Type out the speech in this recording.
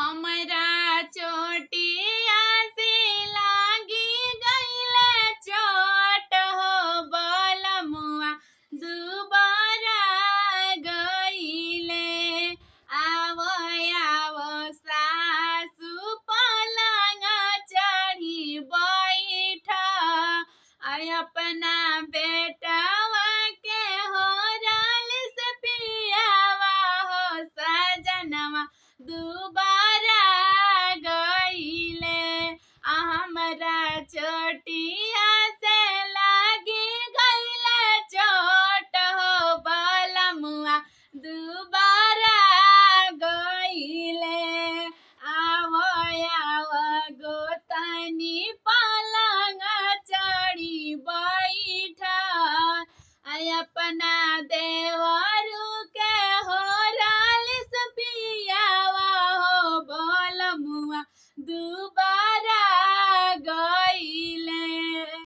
हमरा चोटिया से लागी गईले चोट हो बलमुआ दुबारा गईले। आवो आवो सासु पलंग चढ़ी बैठ आय अपना बेटवा के हो राल से पियावा हो सजनवा दुबारा गईले। हमरा चोटिया से लागी गईले चोट हो बलमुआ दुबारा गईले। आवो आवो गोतनी पलंग चढ़ी बैठ आय अपना देवरू के हो रालिस पियावा हो बलमुआ दुबारा